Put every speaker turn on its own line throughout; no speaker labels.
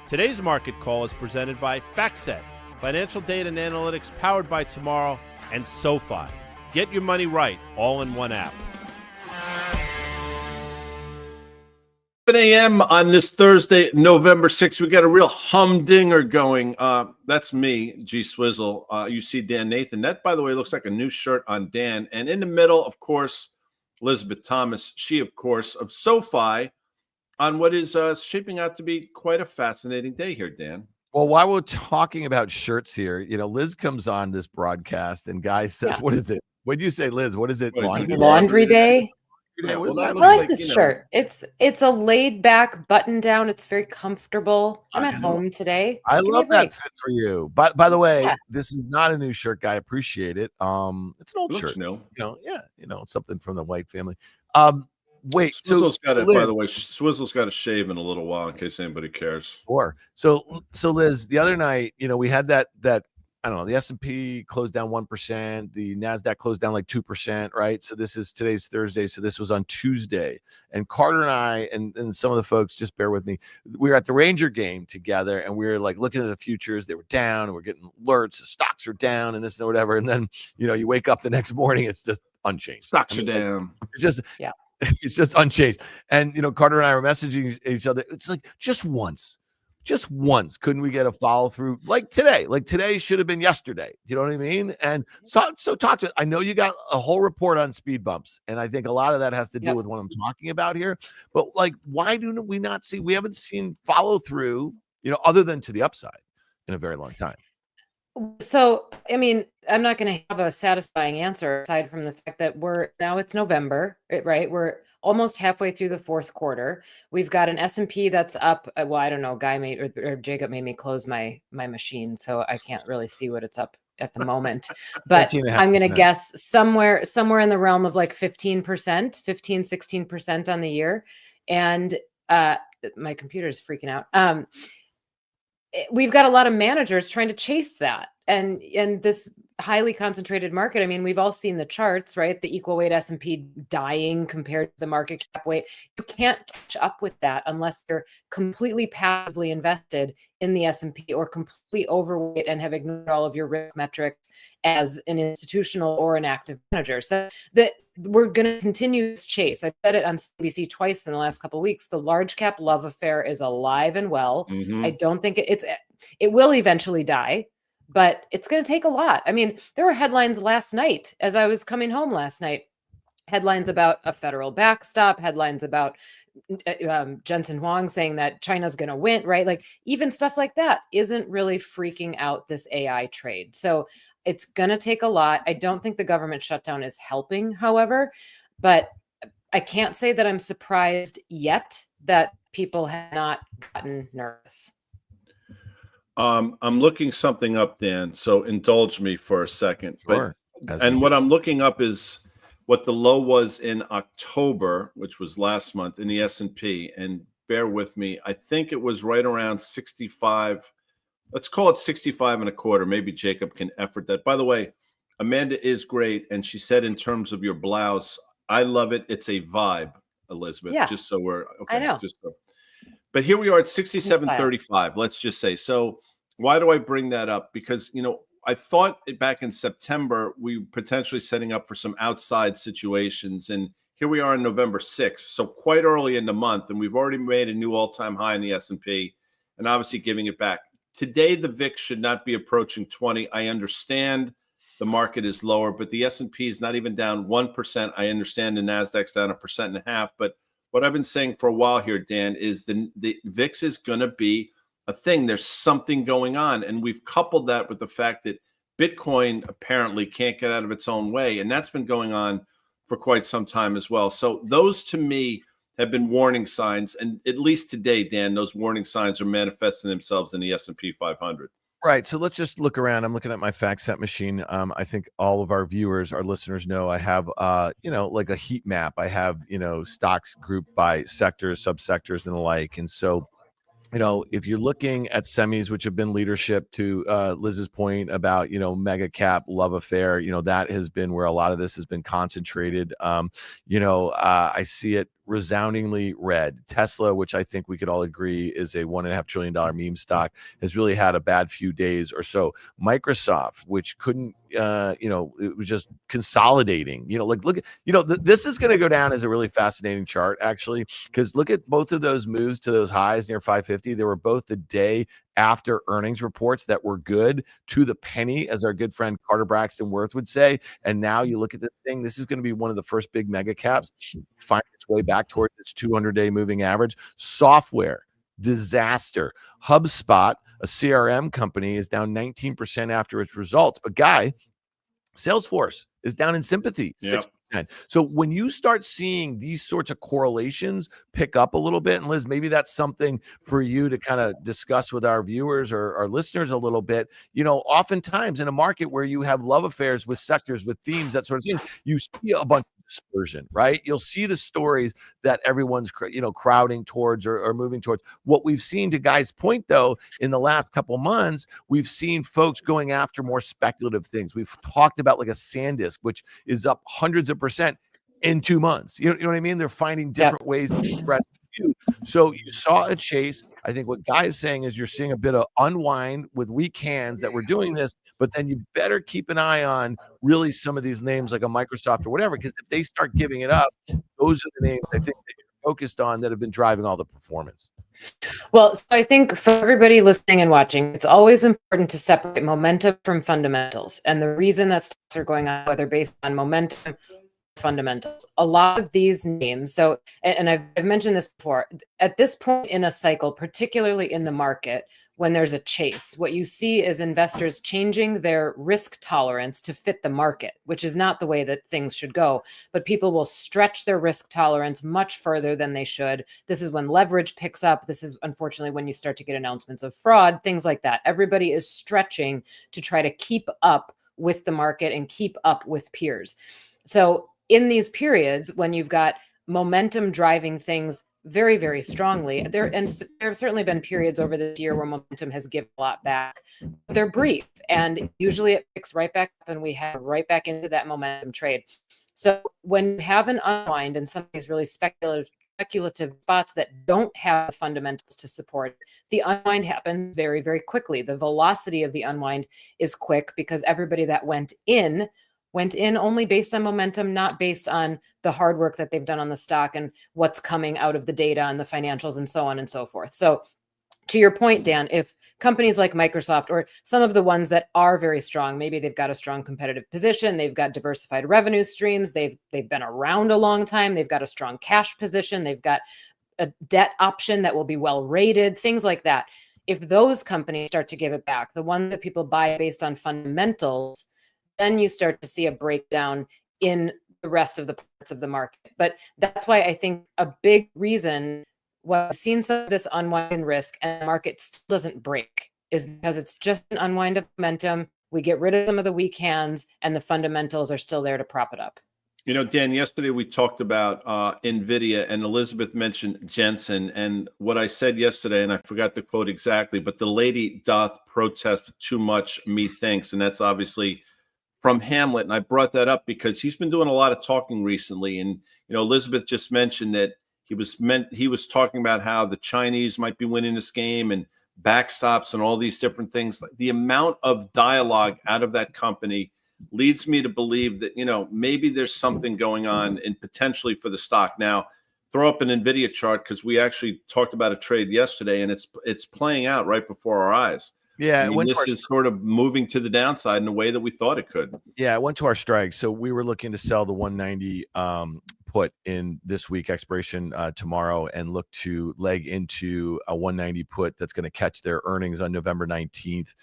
Today's market call is presented by FactSet, financial data and analytics powered by Tomorrow, and SoFi. Get your money right, all in one app. 7 a.m. on this Thursday, November 6th. We got a real humdinger going. That's me, G Swizzle. You see Dan Nathan. That, by the way, looks like a new shirt on Dan. And in the middle, of course, Elizabeth Thomas. She, of course, of SoFi, on what is shaping out to be quite a fascinating day here, Dan.
Well, while we're talking about shirts here, Liz comes on this broadcast and Guy says, What is it? What did you say, Liz? What is it?
Laundry day?
Yeah,
I like this shirt. It's a laid back button down. It's very comfortable. I'm at home today.
I love that fit for you. By the way, this is not a new shirt, Guy. I appreciate it. It's an old shirt.
New.
It's something from the White family. Wait,
Swizzle's got it, by the way. Swizzle's got to shave in a little while in case anybody cares.
Sure. So Liz, the other night, we had that I don't know, the S&P closed down 1%, the NASDAQ closed down like 2%, right? So today's Thursday, so this was on Tuesday. And Carter and I and some of the folks, just bear with me, we were at the Ranger game together, and we were like looking at the futures. They were down, and we're getting alerts, the stocks are down, and this and whatever. And then, you wake up the next morning, it's just unchanged.
Stocks are down.
It's just, it's just unchanged. And, Carter and I were messaging each other. It's like, just once, couldn't we get a follow through like today? Like today should have been yesterday. Do you know what I mean? And talk to. I know you got a whole report on speed bumps, and I think a lot of that has to do with what I'm talking about here. But like, why do we not see? We haven't seen follow through, other than to the upside, in a very long time.
So, I mean, I'm not going to have a satisfying answer aside from the fact that it's November, right? We're almost halfway through the fourth quarter. We've got an S&P that's up. Well, I don't know. Guy or Jacob made me close my machine, so I can't really see what it's up at the moment. But I'm going to guess somewhere in the realm of like 15%, 16% on the year. And my computer's freaking out. We've got a lot of managers trying to chase that. And this highly concentrated market, I mean, we've all seen the charts, right? The equal weight S&P dying compared to the market cap weight. You can't catch up with that unless you're completely passively invested in the S&P or completely overweight and have ignored all of your risk metrics as an institutional or an active manager. So we're going to continue this chase. I've said it on CNBC twice in the last couple of weeks. The large cap love affair is alive and well. Mm-hmm. I don't think it will eventually die, but it's going to take a lot. I mean, there were headlines last night as I was coming home last night, headlines about a federal backstop, headlines about Jensen Huang saying that China's going to win, right? Like even stuff like that isn't really freaking out this AI trade. So it's going to take a lot. I don't think the government shutdown is helping, however, but I can't say that I'm surprised yet that people have not gotten nervous.
I'm looking something up, Dan, so indulge me for a second.
Sure.
What I'm looking up is what the low was in October, which was last month in the S&P. And bear with me, I think it was right around 65. Let's call it 65 and a quarter. Maybe Jacob can effort that. By the way, Amanda is great. And she said, in terms of your blouse, I love it. It's a vibe, Elizabeth.
Yeah.
Just so we're okay.
I know.
But here we are at 67.35. Let's just say. So why do I bring that up? Because, I thought back in September, we were potentially setting up for some outside situations. And here we are on November 6th. So quite early in the month. And we've already made a new all-time high in the S&P and obviously giving it back. Today, the VIX should not be approaching 20. I understand the market is lower, but the S&P is not even down 1%. I understand the NASDAQ's down 1.5%. But what I've been saying for a while here, Dan, is the VIX is going to be a thing. There's something going on. And we've coupled that with the fact that Bitcoin apparently can't get out of its own way. And that's been going on for quite some time as well. So those, to me, have been warning signs. And at least today, Dan, those warning signs are manifesting themselves in the S&P 500.
Right. So let's just look around. I'm looking at my FactSet machine. I think all of our viewers, our listeners know I have, like a heat map. I have, stocks grouped by sectors, subsectors, and the like. And so, if you're looking at semis, which have been leadership to Liz's point about, mega cap love affair, that has been where a lot of this has been concentrated. I see it resoundingly red. Tesla, which I think we could all agree is a $1.5 trillion meme stock, has really had a bad few days or so. Microsoft, which couldn't, it was just consolidating. Look at, this is going to go down as a really fascinating chart, actually, because look at both of those moves to those highs near 550. They were both the day after earnings reports that were good to the penny, as our good friend Carter Braxton Worth would say. And now you look at this thing, this is going to be one of the first big mega caps find its way back towards its 200-day moving average. Software, disaster. HubSpot, a CRM company, is down 19% after its results. But Guy, Salesforce is down in sympathy, 6%. So when you start seeing these sorts of correlations pick up a little bit, and Liz, maybe that's something for you to kind of discuss with our viewers or our listeners a little bit. Oftentimes in a market where you have love affairs with sectors, with themes, that sort of thing, you see a bunch of dispersion, right? You'll see the stories that everyone's crowding towards or moving towards. What we've seen, to Guy's point, though, in the last couple months, we've seen folks going after more speculative things. We've talked about like a SanDisk, which is up hundreds of percent in 2 months. You know what I mean? They're finding different ways to express view. So you saw a chase. I think what Guy is saying is you're seeing a bit of unwind with weak hands that we're doing this, but then you better keep an eye on really some of these names like a Microsoft or whatever, because if they start giving it up, those are the names I think that you're focused on that have been driving all the performance.
Well, so I think for everybody listening and watching, it's always important to separate momentum from fundamentals. And the reason that stocks are going on, whether based on momentum, fundamentals, a lot of these names. So, and I've mentioned this before, at this point in a cycle, particularly in the market, when there's a chase, what you see is investors changing their risk tolerance to fit the market, which is not the way that things should go. But people will stretch their risk tolerance much further than they should. This is when leverage picks up. This is unfortunately when you start to get announcements of fraud, things like that. Everybody is stretching to try to keep up with the market and keep up with peers. So in these periods, when you've got momentum driving things very, very strongly, there have certainly been periods over this year where momentum has given a lot back. They're brief, and usually it picks right back up and we have right back into that momentum trade. So when you have an unwind and some of these really speculative spots that don't have the fundamentals to support, the unwind happens very, very quickly. The velocity of the unwind is quick because everybody that went in only based on momentum, not based on the hard work that they've done on the stock and what's coming out of the data and the financials and so on and so forth. So to your point, Dan, if companies like Microsoft or some of the ones that are very strong, maybe they've got a strong competitive position, they've got diversified revenue streams, they've been around a long time, they've got a strong cash position, they've got a debt option that will be well rated, things like that. If those companies start to give it back, the one that people buy based on fundamentals, then you start to see a breakdown in the rest of the parts of the market. But that's why I think a big reason why we've seen some of this unwind in risk and the market still doesn't break is because it's just an unwind of momentum. We get rid of some of the weak hands and the fundamentals are still there to prop it up.
Dan, yesterday we talked about NVIDIA, and Elizabeth mentioned Jensen. And what I said yesterday, and I forgot the quote exactly, but the lady doth protest too much, methinks. And that's obviously from Hamlet. And I brought that up because he's been doing a lot of talking recently. And, Elizabeth just mentioned that he was talking about how the Chinese might be winning this game and backstops and all these different things. The amount of dialogue out of that company leads me to believe that, maybe there's something going on and potentially for the stock. Now, throw up an NVIDIA chart because we actually talked about a trade yesterday and it's playing out right before our eyes.
Yeah,
this is sort of moving to the downside in a way that we thought it could.
Yeah, it went to our strike. So we were looking to sell the 190 put in this week, expiration tomorrow, and look to leg into a 190 put that's going to catch their earnings on November 19th.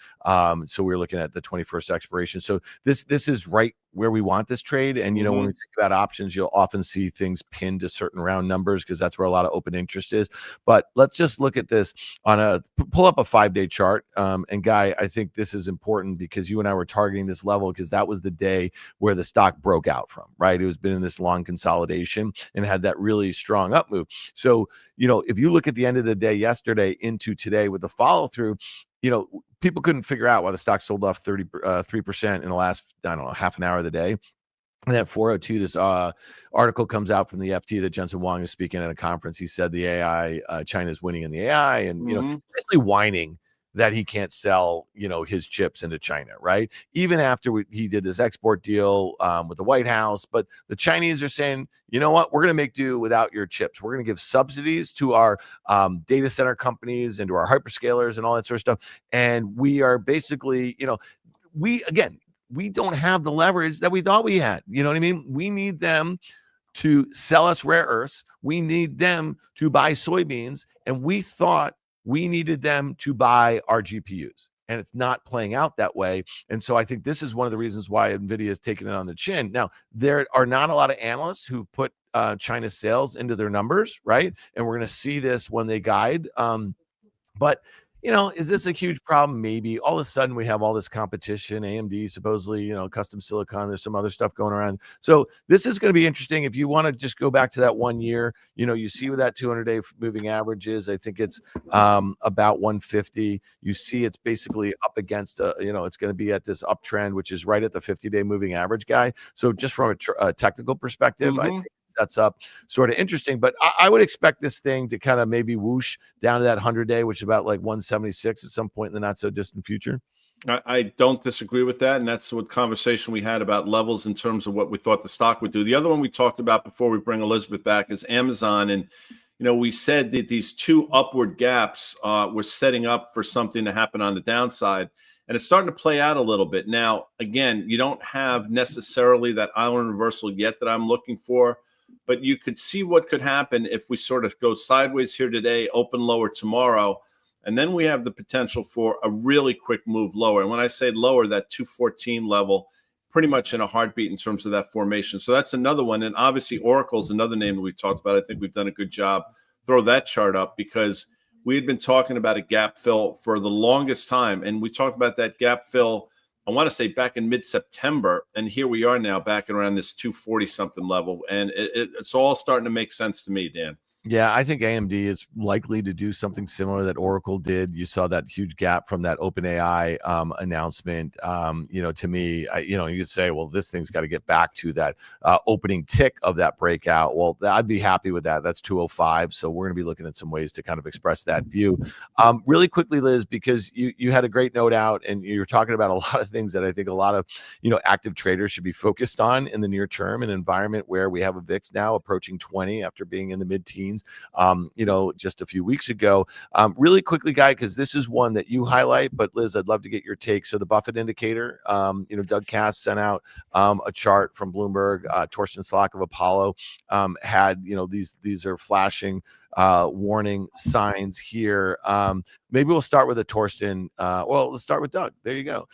So we're looking at the 21st expiration. So this is right where we want this trade. And, when we think about options, you'll often see things pinned to certain round numbers because that's where a lot of open interest is. But let's just look at this on pull up a 5-day chart. And Guy, I think this is important because you and I were targeting this level because that was the day where the stock broke out from, right? It was been in this long consolidation and had that really strong up move. So, if you look at the end of the day yesterday into today with the follow through, people couldn't figure out why the stock sold off 33% in the last, half an hour of the day. And at 4:02, this article comes out from the FT that Jensen Huang is speaking at a conference. He said the AI, China is winning in the AI, and basically whining that he can't sell, his chips into China, right? Even after he did this export deal with the White House, but the Chinese are saying, you know what, we're going to make do without your chips. We're going to give subsidies to our data center companies and to our hyperscalers and all that sort of stuff. And we are basically, we don't have the leverage that we thought we had. You know what I mean? We need them to sell us rare earths. We need them to buy soybeans. And we thought we needed them to buy our GPUs. And it's not playing out that way. And so I think this is one of the reasons why NVIDIA is taking it on the chin. Now, there are not a lot of analysts who put China's sales into their numbers, right? And we're going to see this when they guide. But is this a huge problem? Maybe. All of a sudden we have all this competition, AMD supposedly, custom silicon, there's some other stuff going around. So this is going to be interesting. If you want to just go back to that 1 year, you see what that 200-day moving average is. I think it's about 150. You see it's basically up against, it's going to be at this uptrend, which is right at the 50-day moving average guy. So just from a technical perspective, I think that's up sort of interesting, but I would expect this thing to kind of maybe whoosh down to that 100-day, which is about like 176 at some point in the not so distant future.
I don't disagree with that. And that's what conversation we had about levels in terms of what we thought the stock would do. The other one we talked about before we bring Elizabeth back is Amazon. And, we said that these two upward gaps were setting up for something to happen on the downside. And it's starting to play out a little bit. Now, again, you don't have necessarily that island reversal yet that I'm looking for. But you could see what could happen if we sort of go sideways here today, open lower tomorrow, and then we have the potential for a really quick move lower. And when I say lower, that 214 level, pretty much in a heartbeat in terms of that formation. So that's another one. And obviously Oracle is another name that we've talked about. I think we've done a good job. Throw that chart up because we had been talking about a gap fill for the longest time. And we talked about that gap fill, I want to say back in mid-September, and here we are now back around this 240-something level, and it's all starting to make sense to me, Dan.
Yeah, I think AMD is likely to do something similar that Oracle did. You saw that huge gap from that OpenAI announcement. To me, you could say, well, this thing's got to get back to that opening tick of that breakout. Well, I'd be happy with that. That's 205. So we're going to be looking at some ways to kind of express that view. Really quickly, Liz, because you had a great note out and you're talking about a lot of things that I think a lot of, active traders should be focused on in the near term, an environment where we have a VIX now approaching 20 after being in the mid-teens. Just a few weeks ago. Really quickly, Guy, because this is one that you highlight, but Liz, I'd love to get your take. So the Buffett indicator, Doug Cass sent out a chart from Bloomberg. Torsten Slok of Apollo had, these are flashing warning signs here. Maybe we'll start with a Torsten. Let's start with Doug. There you go.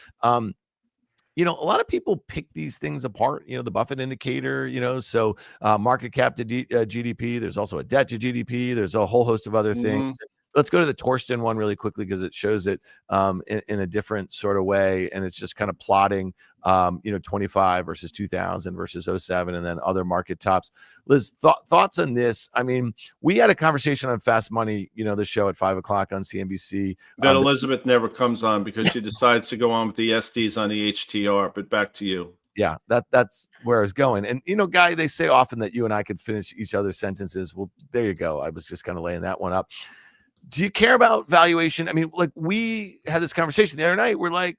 A lot of people pick these things apart, the Buffett indicator, so market cap to GDP. There's also a debt to GDP. There's a whole host of other things. Let's go to the Torsten one really quickly because it shows it in a different sort of way. And it's just kind of plotting, 25 versus 2000 versus 07 and then other market tops. Liz, thoughts on this? I mean, we had a conversation on Fast Money, the show at 5 o'clock on CNBC.
That Elizabeth never comes on because she decides to go on with the SDs on the HTR. But back to you.
Yeah, that's where I was going. And, Guy, they say often that you and I could finish each other's sentences. Well, there you go. I was just kind of laying that one up. Do you care about valuation? I mean, like we had this conversation the other night. We're like,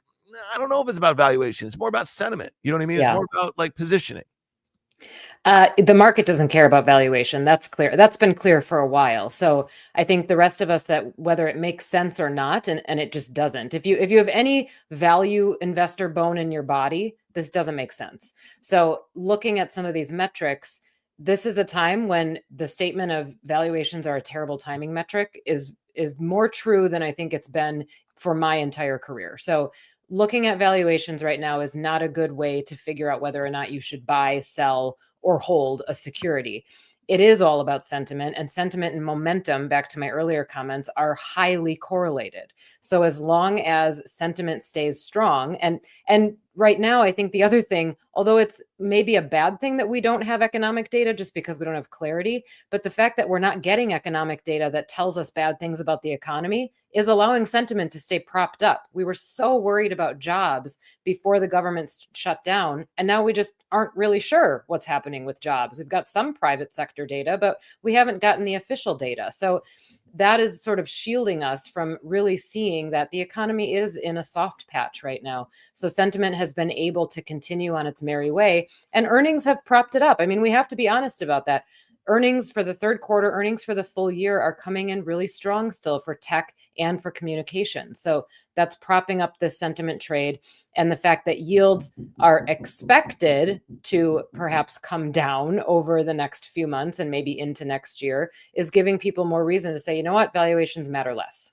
I don't know if it's about valuation. It's more about sentiment. You know what I mean? Yeah. It's more about like positioning.
The market doesn't care about valuation. That's clear. That's been clear for a while. So I think the rest of us, that whether it makes sense or not, and it just doesn't. If you have any value investor bone in your body, this doesn't make sense. So looking at some of these metrics, this is a time when the statement of valuations are a terrible timing metric is more true than I think it's been for my entire career. So looking at valuations right now is not a good way to figure out whether or not you should buy, sell, or hold a security. It is all about sentiment, and sentiment and momentum, back to my earlier comments, are highly correlated. So as long as sentiment stays strong, and right now, I think the other thing, although it's maybe a bad thing that we don't have economic data just because we don't have clarity, but the fact that we're not getting economic data that tells us bad things about the economy is allowing sentiment to stay propped up. We were so worried about jobs before the government shut down, and now we just aren't really sure what's happening with jobs. We've got some private sector data, but we haven't gotten the official data. So that is sort of shielding us from really seeing that the economy is in a soft patch right now. So sentiment has been able to continue on its merry way, and earnings have propped it up. I mean, we have to be honest about that. Earnings for the third quarter, earnings for the full year are coming in really strong still for tech and for communication. So that's propping up this sentiment trade. And the fact that yields are expected to perhaps come down over the next few months and maybe into next year is giving people more reason to say, you know what, valuations matter less.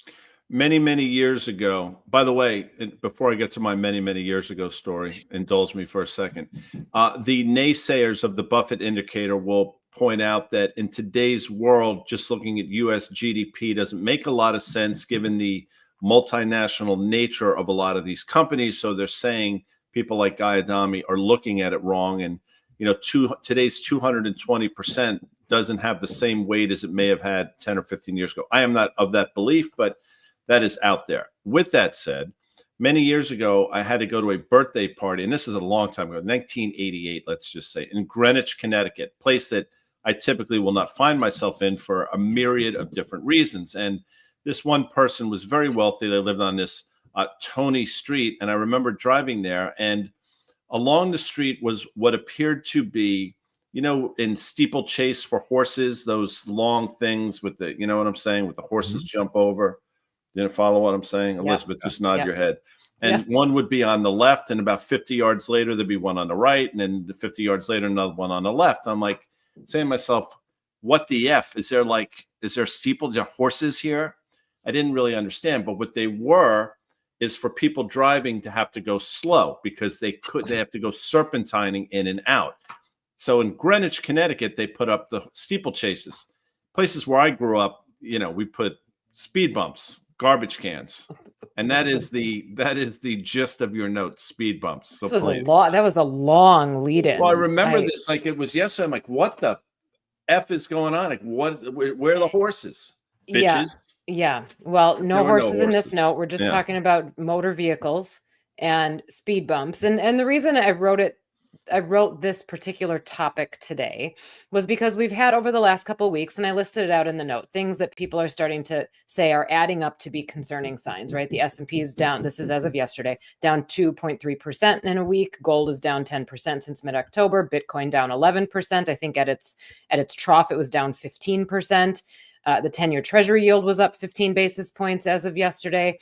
Many, many years ago, by the way, before I get to my many, many years ago story, indulge me for a second. The naysayers of the Buffett indicator will point out that in today's world, just looking at US GDP doesn't make a lot of sense given the multinational nature of a lot of these companies. So they're saying people like Guy Adami are looking at it wrong. And, you know, today's 220% doesn't have the same weight as it may have had 10 or 15 years ago. I am not of that belief, but that is out there. With that said, many years ago, I had to go to a birthday party, and this is a long time ago, 1988, let's just say, in Greenwich, Connecticut, place that I typically will not find myself in for a myriad of different reasons. And this one person was very wealthy. They lived on this Tony Street, and I remember driving there, and along the street was what appeared to be, you know, in steeplechase for horses, those long things with the, you know what I'm saying, with the horses jump over. You didn't follow what I'm saying? Yeah. Elizabeth, just nod your head. And one would be on the left, and about 50 yards later, there'd be one on the right, and then 50 yards later, another one on the left. I'm like saying to myself, what the F? Is there steeple horses here? I didn't really understand, but what they were is for people driving to have to go slow because they have to go serpentining in and out. So in Greenwich, Connecticut, they put up the steeplechases. Places where I grew up, you know, we put speed bumps, garbage cans, and that is the gist of your notes, speed bumps. So
that was a long lead in.
Well, I remember this like it was yesterday. I'm like, what the F is going on? Like, where are the horses? Bitches.
Yeah. Well, no horses in this note. We're just talking about motor vehicles and speed bumps. And the reason I wrote this particular topic today was because we've had over the last couple of weeks, and I listed it out in the note, things that people are starting to say are adding up to be concerning signs, right? The S&P is down. This is as of yesterday, down 2.3% in a week. Gold is down 10% since mid-October. Bitcoin down 11%. I think at its trough, it was down 15%. The 10-year treasury yield was up 15 basis points as of yesterday.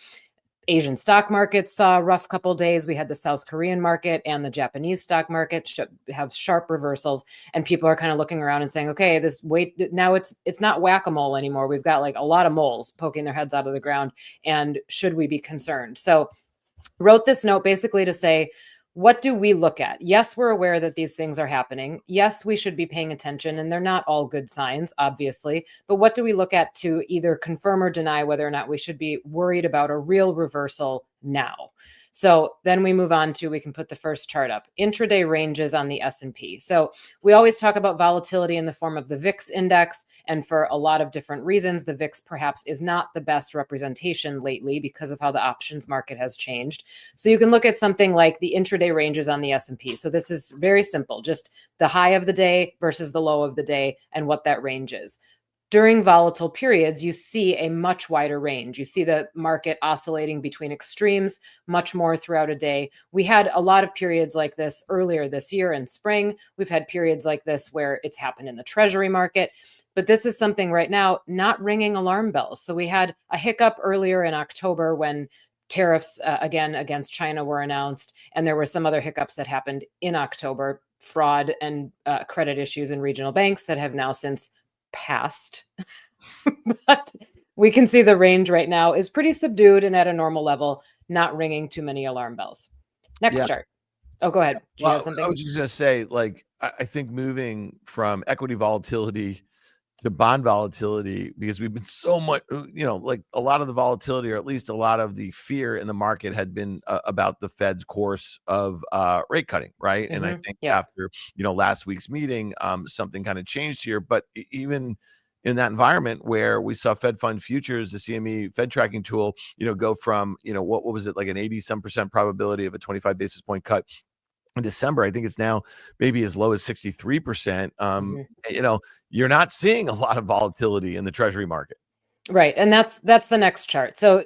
Asian stock markets saw a rough couple days. We had the South Korean market and the Japanese stock market have sharp reversals, and people are kind of looking around and saying, okay, now it's not whack-a-mole anymore. We've got like a lot of moles poking their heads out of the ground, and should we be concerned? So wrote this note basically to say, what do we look at? Yes, we're aware that these things are happening. Yes, we should be paying attention, and they're not all good signs, obviously. But what do we look at to either confirm or deny whether or not we should be worried about a real reversal now? So then we move on to, we can put the first chart up, intraday ranges on the S&P. So we always talk about volatility in the form of the VIX index. And for a lot of different reasons, the VIX perhaps is not the best representation lately because of how the options market has changed. So you can look at something like the intraday ranges on the S&P. So this is very simple, just the high of the day versus the low of the day and what that range is. During volatile periods, you see a much wider range. You see the market oscillating between extremes much more throughout a day. We had a lot of periods like this earlier this year in spring. We've had periods like this where it's happened in the treasury market. But this is something right now not ringing alarm bells. So we had a hiccup earlier in October when tariffs again against China were announced, and there were some other hiccups that happened in October, fraud and credit issues in regional banks that have now since passed. But we can see the range right now is pretty subdued and at a normal level, not ringing too many alarm bells. Next chart. Oh, go ahead. Do you have something?
I was just going to say, like, I think moving from equity volatility to bond volatility, because we've been so much, you know, like a lot of the volatility, or at least a lot of the fear in the market had been about the Fed's course of rate cutting, right? And I think after, you know, last week's meeting, something kind of changed here. But even in that environment where we saw Fed fund futures, the CME Fed tracking tool, go from, what was it, like an 80% probability of a 25 basis point cut in December. I think it's now maybe as low as 63%. You're not seeing a lot of volatility in the treasury market.
Right. And that's the next chart. So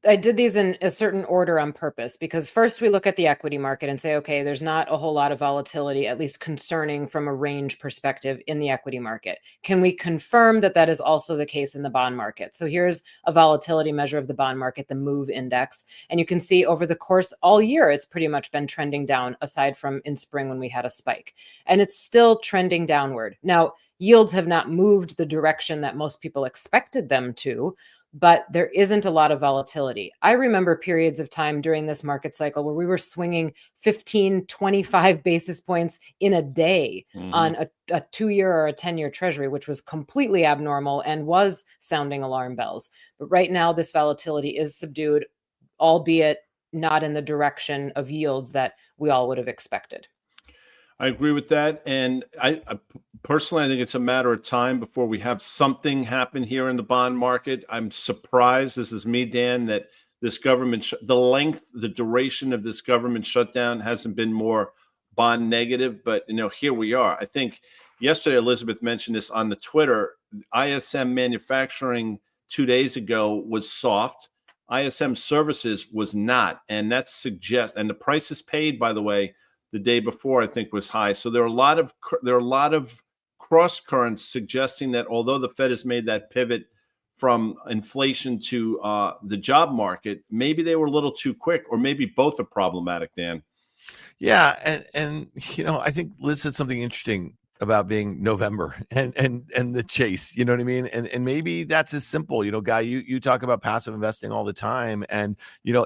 I did these in a certain order on purpose, because first we look at the equity market and say, okay, there's not a whole lot of volatility, at least concerning from a range perspective in the equity market. Can we confirm that that is also the case in the bond market? So here's a volatility measure of the bond market, the MOVE index. And you can see over the course all year, it's pretty much been trending down, aside from in spring when we had a spike. And it's still trending downward. Now, yields have not moved the direction that most people expected them to, but there isn't a lot of volatility. I remember periods of time during this market cycle where we were swinging 15, 25 basis points in a day on a 2-year or a 10-year treasury, which was completely abnormal and was sounding alarm bells. But right now, this volatility is subdued, albeit not in the direction of yields that we all would have expected.
I agree with that. And I personally, I think it's a matter of time before we have something happen here in the bond market. I'm surprised, this is me, Dan, that this government, the duration of this government shutdown hasn't been more bond negative. But, here we are. I think yesterday, Elizabeth mentioned this on the Twitter, ISM manufacturing 2 days ago was soft. ISM services was not. And that suggests, and the prices paid, by the way, the day before, I think, was high. So there are a lot of cross currents suggesting that although the Fed has made that pivot from inflation to the job market, maybe they were a little too quick, or maybe both are problematic, Dan.
Yeah, and I think Liz said something interesting about being November and the chase, you know what I mean? And maybe that's as simple, Guy, you talk about passive investing all the time, and,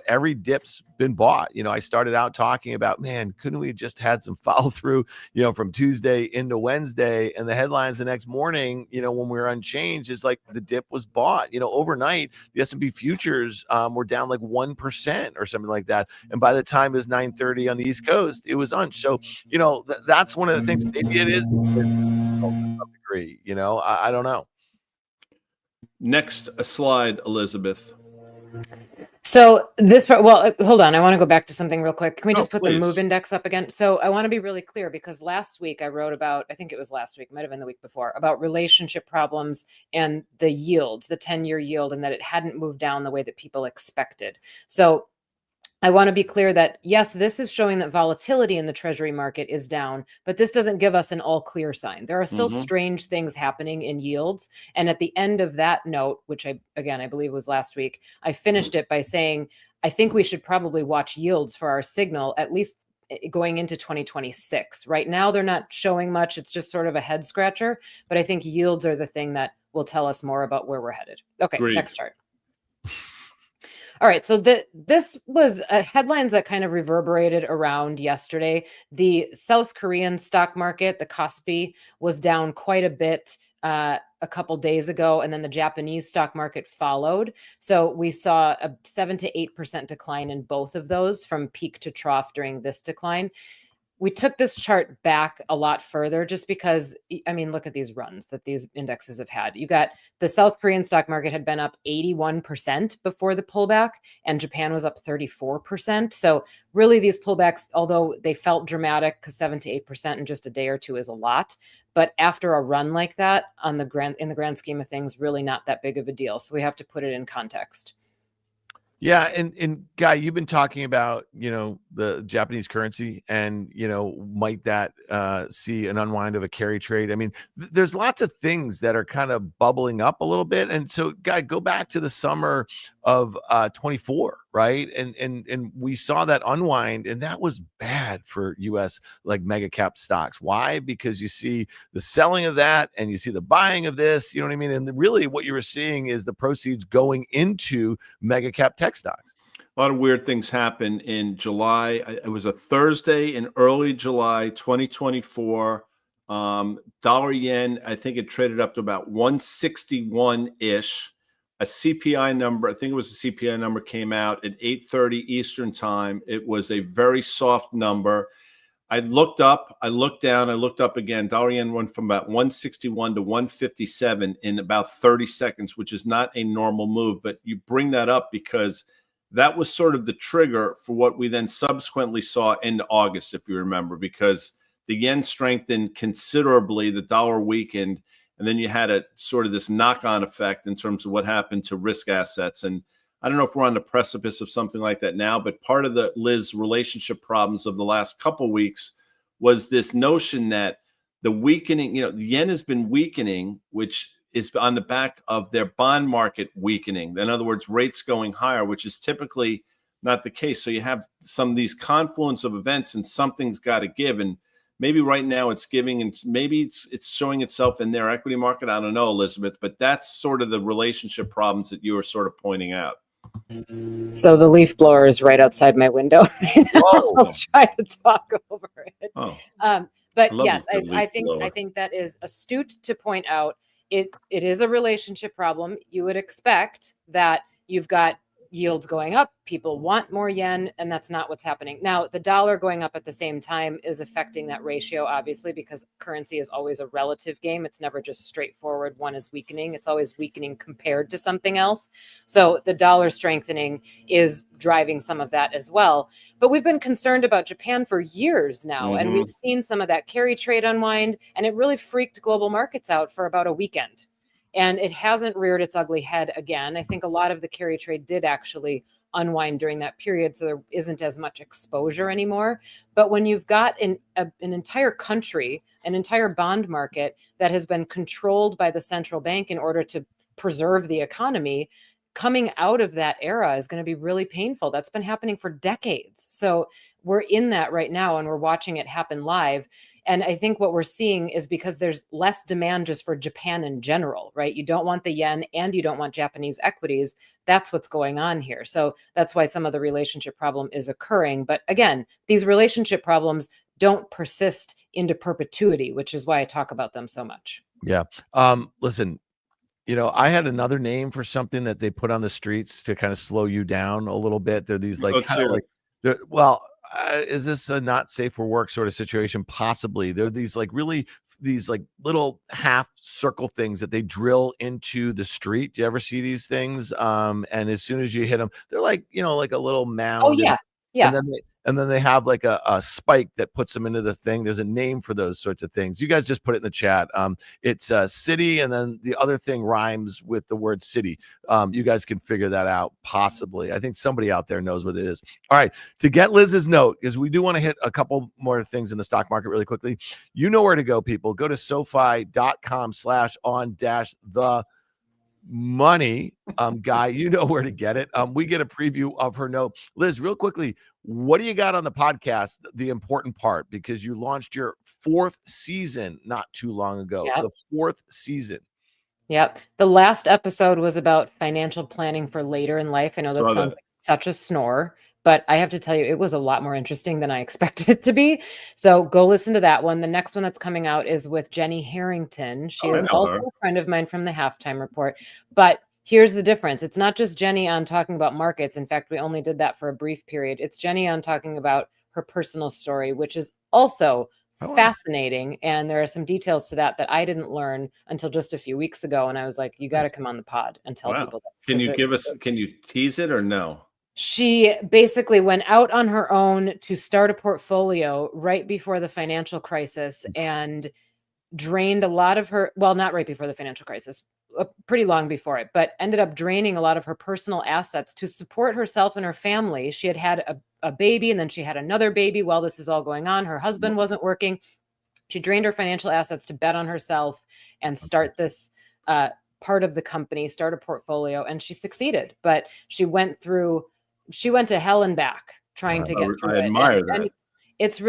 every dip's been bought. I started out talking about, man, couldn't we just had some follow through, from Tuesday into Wednesday, and the headlines the next morning, when we were unchanged, is like the dip was bought. Overnight, the S&P futures were down like 1% or something like that. And by the time it was 9:30 on the East Coast, it was unch. So, that's one of the things. Maybe it is to some degree, I don't know.
Next slide, Elizabeth.
So this part, well, hold on. I want to go back to something real quick. Can we just put
please.
the MOVE index up again? So I want to be really clear, because last week I wrote about, I think it was last week, might have been the week before, about relationship problems and the yields, the 10-year yield, and that it hadn't moved down the way that people expected. So I want to be clear that, yes, this is showing that volatility in the treasury market is down, but this doesn't give us an all clear sign. There are still strange things happening in yields. And at the end of that note, which I believe was last week, I finished it by saying, I think we should probably watch yields for our signal, at least going into 2026. Right now, they're not showing much. It's just sort of a head scratcher, but I think yields are the thing that will tell us more about where we're headed. Okay,
Great.
Next chart. All right, so this was headlines that kind of reverberated around yesterday. The South Korean stock market, the Kospi, was down quite a bit a couple days ago, and then the Japanese stock market followed. So we saw a 7 to 8% decline in both of those from peak to trough during this decline. We took this chart back a lot further just because, look at these runs that these indexes have had. You got the South Korean stock market had been up 81% before the pullback, and Japan was up 34%. So really these pullbacks, although they felt dramatic, because 7 to 8% in just a day or two is a lot, but after a run like that, in the grand scheme of things, really not that big of a deal. So we have to put it in context.
Yeah, and Guy, you've been talking about, the Japanese currency, and, might that see an unwind of a carry trade? There's lots of things that are kind of bubbling up a little bit. And so, Guy, go back to the summer of 24, right? And we saw that unwind, and that was bad for US like mega cap stocks. Why? Because you see the selling of that, and you see the buying of this, you know what I mean? And really what you were seeing is the proceeds going into mega cap tech stocks.
A lot of weird things happened in July. It was a Thursday in early July 2024. Dollar yen, I think it traded up to about 161-ish. A CPI number, I think it was a CPI number, came out at 8:30 Eastern time. It was a very soft number. I looked up, I looked down, I looked up again. Dollar yen went from about 161 to 157 in about 30 seconds, which is not a normal move. But you bring that up because that was sort of the trigger for what we then subsequently saw in August, if you remember, because the yen strengthened considerably, the dollar weakened, and then you had a sort of this knock-on effect in terms of what happened to risk assets. And I don't know if we're on the precipice of something like that now, but part of the Liz relationship problems of the last couple of weeks was this notion that the weakening, the yen has been weakening, which is on the back of their bond market weakening. In other words, rates going higher, which is typically not the case. So you have some of these confluence of events and something's got to give. And maybe right now it's giving, and maybe it's showing itself in their equity market. I don't know, Elizabeth, but that's sort of the relationship problems that you were sort of pointing out.
So the leaf blower is right outside my window. I'll try to talk over it. But yes, I think that is astute to point out. It is a relationship problem. You would expect that you've got yields going up, people want more yen, and that's not what's happening. Now, the dollar going up at the same time is affecting that ratio, obviously, because currency is always a relative game. It's never just straightforward. One is weakening. It's always weakening compared to something else. So the dollar strengthening is driving some of that as well. But we've been concerned about Japan for years now, and we've seen some of that carry trade unwind, and it really freaked global markets out for about a weekend. And it hasn't reared its ugly head again. I think a lot of the carry trade did actually unwind during that period, so there isn't as much exposure anymore. But when you've got an entire country, an entire bond market that has been controlled by the central bank in order to preserve the economy, coming out of that era is going to be really painful. That's been happening for decades. So we're in that right now, and we're watching it happen live. And I think what we're seeing is because there's less demand just for Japan in general, right? You don't want the yen and you don't want Japanese equities. That's what's going on here. So that's why some of the relationship problem is occurring. But again, these relationship problems don't persist into perpetuity, which is why I talk about them so much.
Yeah. Listen, I had another name for something that they put on the streets to kind of slow you down a little bit. They're these is this a not safe for work sort of situation? Possibly. They're these little half circle things that they drill into the street. Do you ever see these things? And as soon as you hit them, they're like a little mound.
Oh yeah. Yeah.
And then they have like a spike that puts them into the thing. There's a name for those sorts of things. You guys just put it in the chat. It's city, and then the other thing rhymes with the word city. You guys can figure that out, possibly. I think somebody out there knows what it is. All right, to get Liz's note, because we do want to hit a couple more things in the stock market really quickly. You know where to go, people. Go to SoFi.com/on-the money. Guy, you know where to get it. We get a preview of her note. Liz, real quickly, what do you got on the podcast, the important part, because you launched your 4th season not too long ago.
Yep.
The 4th season.
Yep. The last episode was about financial planning for later in life. I know that sounds like such a snore, but I have to tell you, it was a lot more interesting than I expected it to be. So go listen to that one. The next one that's coming out is with Jenny Harrington. She is also a friend of mine from the Halftime Report. But here's the difference. It's not just Jenny on talking about markets. In fact, we only did that for a brief period. It's Jenny on talking about her personal story, which is also fascinating. And there are some details to that I didn't learn until just a few weeks ago. And I was like, you got to come on the pod and tell people this.
Can you tease it or no?
She basically went out on her own to start a portfolio right before the financial crisis and drained a lot of her, well, not right before the financial crisis, pretty long before it, but ended up draining a lot of her personal assets to support herself and her family. She had a baby, and then she had another baby while this is all going on. Her husband wasn't working. She drained her financial assets to bet on herself and start this part of the company, start a portfolio, and she succeeded. But she went to hell and back trying to get through it.
I admire that.
And it's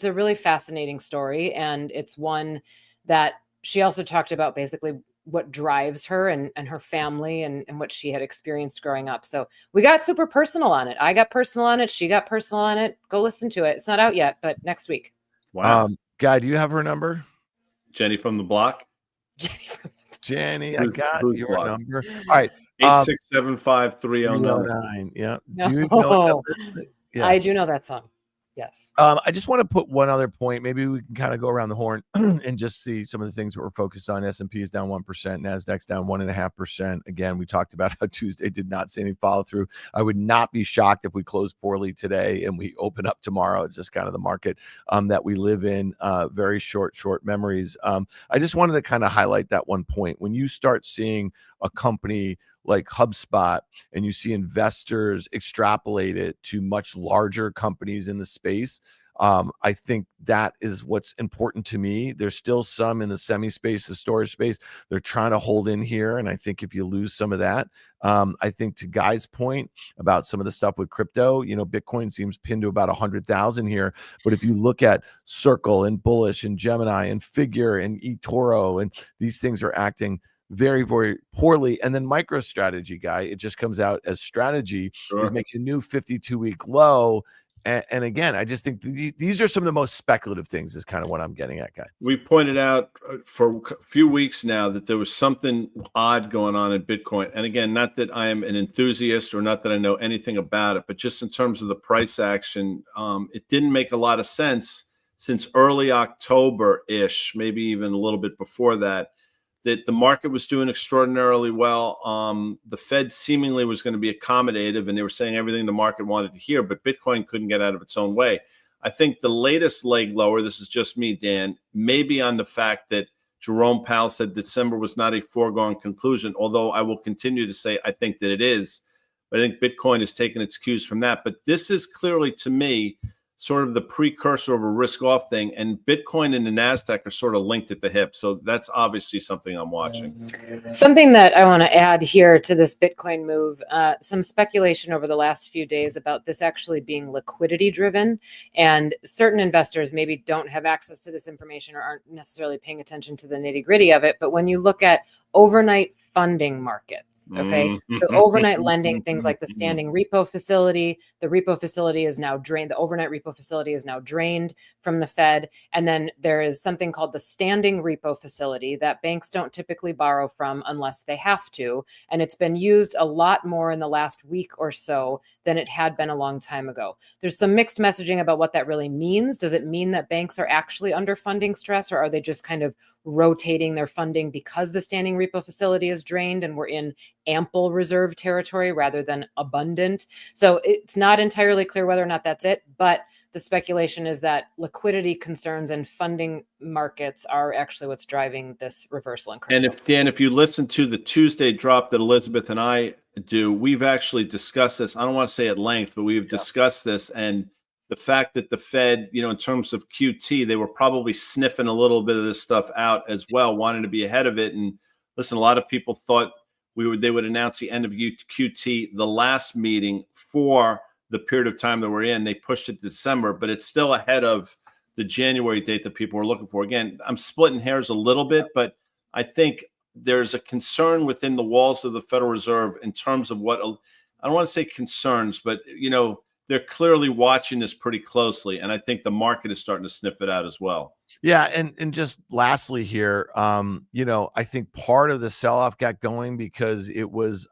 a really fascinating story, and it's one that she also talked about basically what drives her and her family and what she had experienced growing up. So we got super personal on it. I got personal on it. She got personal on it. Go listen to it. It's not out yet, but next week.
Wow.
Guy, do you have her number?
Jenny from the block.
Jenny, I got your number. All right.
8675-309.
Yeah.
No.
Do you know that?
Yeah. I do know that song. Yes.
I just want to put one other point. Maybe we can kind of go around the horn and just see some of the things that we're focused on. S&P is down 1%. NASDAQ's down 1.5%. Again, we talked about how Tuesday did not see any follow through. I would not be shocked if we close poorly today and we open up tomorrow. It's just kind of the market that we live in. Very short memories. I just wanted to kind of highlight that one point. When you start seeing a company like HubSpot and you see investors extrapolate it to much larger companies in the space, I think that is what's important to me. There's still some in the semi space, the storage space, they're trying to hold in here. And I think if you lose some of that, I think to Guy's point about some of the stuff with crypto, Bitcoin seems pinned to about 100,000 here. But if you look at Circle and Bullish and Gemini and Figure and eToro, and these things are acting very, very poorly. And then MicroStrategy, Guy, it just comes out as strategy is making a new 52-week low. And again, I just think these are some of the most speculative things is kind of what I'm getting at, Guy.
We pointed out for a few weeks now that there was something odd going on in Bitcoin. And again, not that I am an enthusiast or not that I know anything about it, but just in terms of the price action, it didn't make a lot of sense since early October-ish, maybe even a little bit before that the market was doing extraordinarily well. The Fed seemingly was going to be accommodative, and they were saying everything the market wanted to hear, but Bitcoin couldn't get out of its own way. I think the latest leg lower, this is just me, Dan, maybe on the fact that Jerome Powell said December was not a foregone conclusion, although I will continue to say I think that it is. But I think Bitcoin has taken its cues from that. But this is clearly, to me, sort of the precursor of a risk-off thing, and Bitcoin and the NASDAQ are sort of linked at the hip. So that's obviously something I'm watching.
Something that I want to add here to this Bitcoin move, some speculation over the last few days about this actually being liquidity driven, and certain investors maybe don't have access to this information or aren't necessarily paying attention to the nitty gritty of it. But when you look at overnight funding markets, okay, so overnight lending, things like the standing repo facility, the repo facility is now drained. The overnight repo facility is now drained from the Fed. And then there is something called the standing repo facility that banks don't typically borrow from unless they have to. And it's been used a lot more in the last week or so than it had been a long time ago. There's some mixed messaging about what that really means. Does it mean that banks are actually under funding stress, or are they just kind of rotating their funding because the standing repo facility is drained and we're in ample reserve territory rather than abundant? So it's not entirely clear whether or not that's it, but the speculation is that liquidity concerns and funding markets are actually what's driving this reversal in crypto.
And if you listen to the Tuesday drop that Elizabeth and I do, we've actually discussed this. I don't want to say at length, but we've discussed this, and the fact that the Fed, in terms of QT, they were probably sniffing a little bit of this stuff out as well, wanting to be ahead of it. And listen, a lot of people thought they would announce the end of QT, the last meeting for the period of time that we're in. They pushed it to December, but it's still ahead of the January date that people were looking for. Again, I'm splitting hairs a little bit, but I think there's a concern within the walls of the Federal Reserve in terms of what, I don't want to say concerns, but, they're clearly watching this pretty closely. And I think the market is starting to sniff it out as well.
Yeah. And just lastly here, I think part of the sell-off got going because it was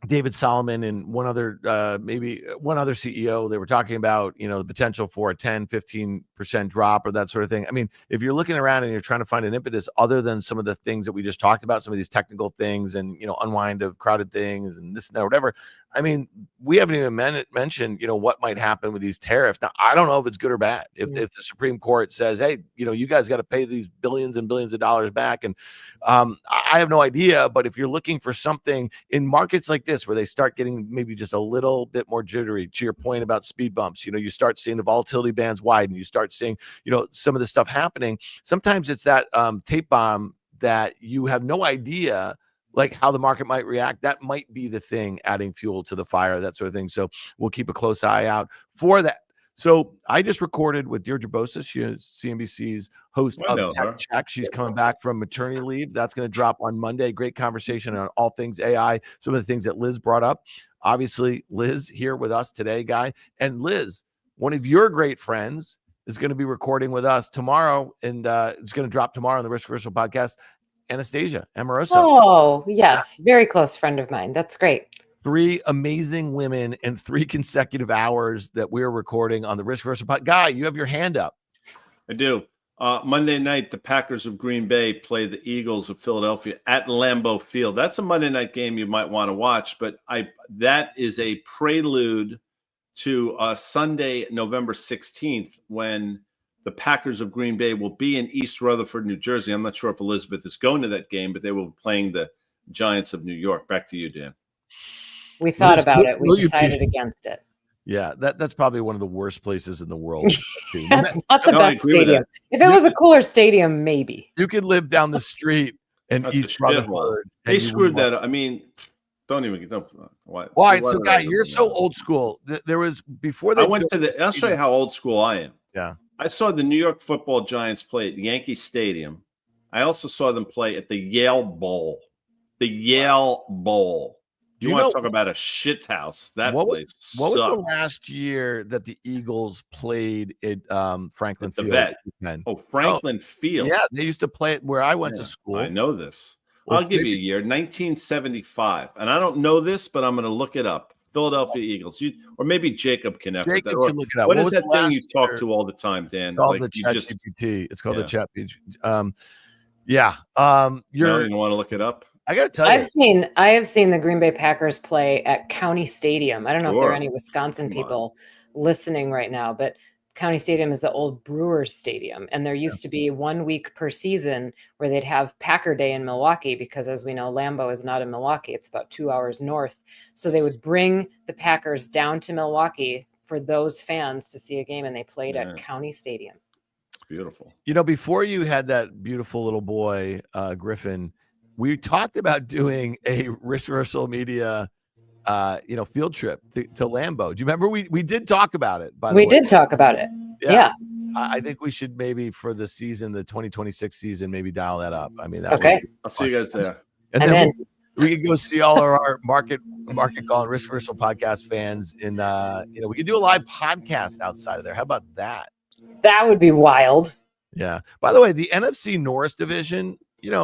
David Solomon and one other CEO, they were talking about, the potential for a 10, 15% drop or that sort of thing. I mean, if you're looking around and you're trying to find an impetus other than some of the things that we just talked about, some of these technical things and, unwind of crowded things and this and that, whatever. I mean, we haven't even mentioned, what might happen with these tariffs. Now, I don't know if it's good or bad. If the Supreme Court says, hey, you guys got to pay these billions and billions of dollars back. And I have no idea. But if you're looking for something in markets like this, where they start getting maybe just a little bit more jittery, to your point about speed bumps, you start seeing the volatility bands widen. You start seeing, some of this stuff happening. Sometimes it's that tape bomb that you have no idea like how the market might react. That might be the thing adding fuel to the fire, that sort of thing. So we'll keep a close eye out for that. So I just recorded with Deirdre Bosa. She is CNBC's host of Tech Check. She's coming back from maternity leave. That's going to drop on Monday. Great conversation on all things AI, some of the things that Liz brought up. Obviously, Liz here with us today, Guy. And Liz, one of your great friends, is going to be recording with us tomorrow, and it's going to drop tomorrow on the Risk Reversal podcast. Anastasia Amoroso.
Oh, yes. Very close friend of mine. That's great.
3 amazing women in 3 consecutive hours that we're recording on the Risk Versus Pod. Guy, you have your hand up.
I do. Monday night, the Packers of Green Bay play the Eagles of Philadelphia at Lambeau Field. That's a Monday night game you might want to watch, but that is a prelude to Sunday, November 16th, when the Packers of Green Bay will be in East Rutherford, New Jersey. I'm not sure if Elizabeth is going to that game, but they will be playing the Giants of New York. Back to you, Dan.
We thought about it. We decided against it.
Yeah, that's probably one of the worst places in the world.
That's not the best stadium. If it was a cooler stadium, maybe.
You could live down the street in East Rutherford.
They screwed that up. I mean, don't.
Why? So, Guy, you're so old school. There was before they.
I'll show you how old school I am.
Yeah.
I saw the New York Football Giants play at Yankee Stadium. I also saw them play at the Yale Bowl. The Yale Bowl. You want to talk about a shit house? That place sucked.
What was the last year that the Eagles played at Franklin Field?
Franklin Field.
Yeah, they used to play it where I went to school.
I know this. I'll give you a year, 1975. And I don't know this, but I'm going to look it up. Philadelphia Eagles. Or maybe Jacob can look it up. What is that thing you talk to all the time, Dan?
It's called the Chat GPT. It's called the Chat GPT. You
don't want to look it up?
I gotta tell you,
I have seen the Green Bay Packers play at County Stadium. I don't know if there are any Wisconsin people listening right now, but County Stadium is the old Brewers Stadium, and there used to be 1 week per season where they'd have Packer Day in Milwaukee, because as we know, Lambeau is not in Milwaukee; it's about 2 hours north. So they would bring the Packers down to Milwaukee for those fans to see a game, and they played at County Stadium.
It's beautiful.
Before you had that beautiful little boy, Griffin, we talked about doing a Risk Reversal Media, field trip to Lambeau. Do you remember we did talk about it?
We did talk about it. Yeah.
I think we should maybe for the season, the 2026 season, maybe dial that up. I mean,
okay.
I'll see you guys there.
And then we could go see all of our market call and Risk Reversal podcast fans, and we could do a live podcast outside of there. How about that?
That would be wild.
Yeah. By the way, the NFC North division,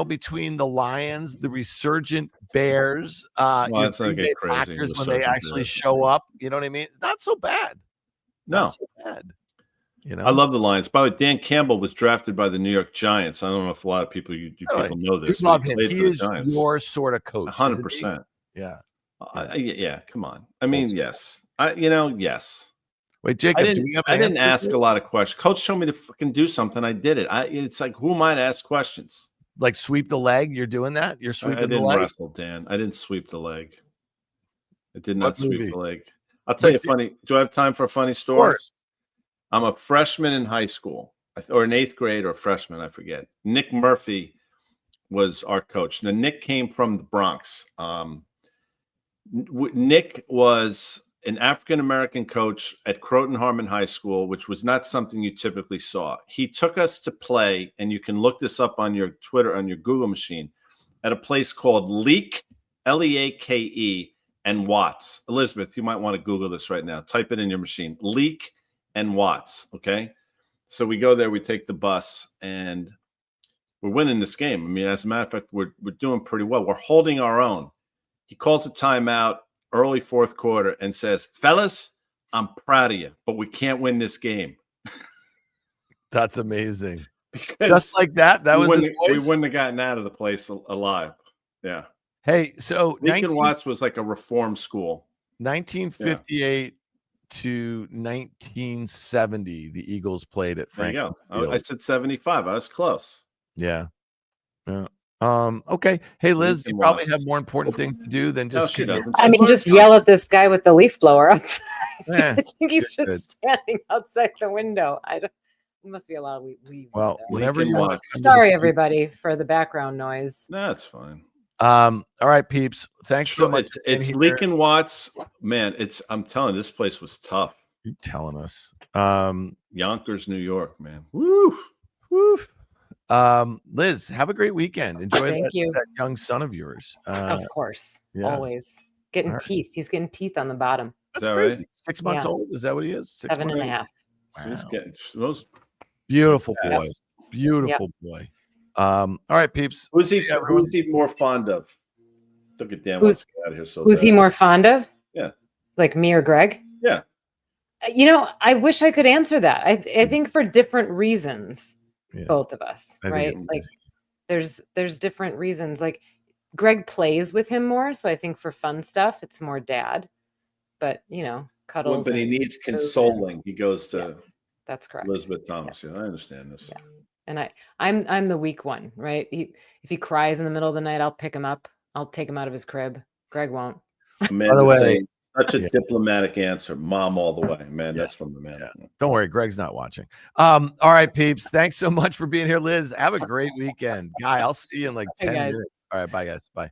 between the Lions, the resurgent Bears,
it's not get crazy
Packers when they actually show up. You know what I mean? Not so bad.
Not
so bad.
I love the Lions. By the way, Dan Campbell was drafted by the New York Giants. I don't know if a lot of people people know this.
You love him. He is your sort of coach.
100%.
Yeah.
Yeah. Come on. I mean, yes. Yes.
Wait, Jacob,
I didn't ask a lot of questions. Coach told me to fucking do something. I did it. It's like, who am I to ask questions?
Like sweep the leg? You're doing that? You're sweeping the leg?
I didn't wrestle, Dan. I didn't sweep the leg. I did not sweep the leg. I'll tell you funny. Do I have time for a funny story? Of course. I'm a freshman in high school, or in 8th grade, or freshman, I forget. Nick Murphy was our coach. Now, Nick came from the Bronx. Nick was an African-American coach at Croton Harmon High School, which was not something you typically saw. He took us to play, and you can look this up on your Twitter, on your Google machine, at a place called Leake, Leake, and Watts. Elizabeth, you might want to Google this right now. Type it in your machine. Leake and Watts, okay? So we go there, we take the bus, and we're winning this game. I mean, as a matter of fact, we're doing pretty well. We're holding our own. He calls a timeout early 4th quarter and says, fellas, I'm proud of you, but we can't win this game.
That's amazing. Just like that. That was
we wouldn't have gotten out of the place alive. Yeah.
Hey, so
Lincoln Watts was like a reform school.
1958 to 1970, the Eagles played at Franklin Field.
I said 75. I was close.
Yeah. Yeah. Okay. Hey, Liz, you probably have more important things to do than just.
Just yell at this guy with the leaf blower outside. I think he's just standing outside the window. There must be a lot of leaves.
Well, whenever you want.
Sorry, everybody, for the background noise.
That's fine.
All right, peeps. Thanks so much.
It's Lincoln Watts. Man, I'm telling you, this place was tough.
You're telling us.
Yonkers, New York, man. Woo.
Woo. Liz, have a great weekend. Enjoy that young son of yours.
Of course. Yeah. Always. Getting teeth. He's getting teeth on the bottom.
That's crazy. Right? 6 months old. Is that what he is?
7.5.
Wow. Beautiful boy. Yep. Beautiful boy. All right, peeps.
Who's he more fond of? Took a damn
Who's-
wants to get out of here so
Who's he
bad.
more fond of?
Yeah.
Like me or Greg?
Yeah.
I wish I could answer that. I think for different reasons, both of us,
I think
right?
it's
Like
easy.
there's different reasons. Like Greg plays with him more, so I think for fun stuff, it's more dad. But cuddles.
But he
and
needs
food and-
consoling. He goes to
Yes, that's correct.
Elizabeth Thomas.
Yes.
Yeah, I understand this.
Yeah. And I'm the weak one, right? If he cries in the middle of the night, I'll pick him up. I'll take him out of his crib. Greg won't.
Amanda
way,
saying such a
yes.
diplomatic answer. Mom all the way. Man,
Yeah.
that's from the man.
Yeah. Don't worry, Greg's not watching. All right, peeps. Thanks so much for being here, Liz. Have a great weekend. Guy, I'll see you in like 10
guys.
minutes. All right, bye, guys. Bye.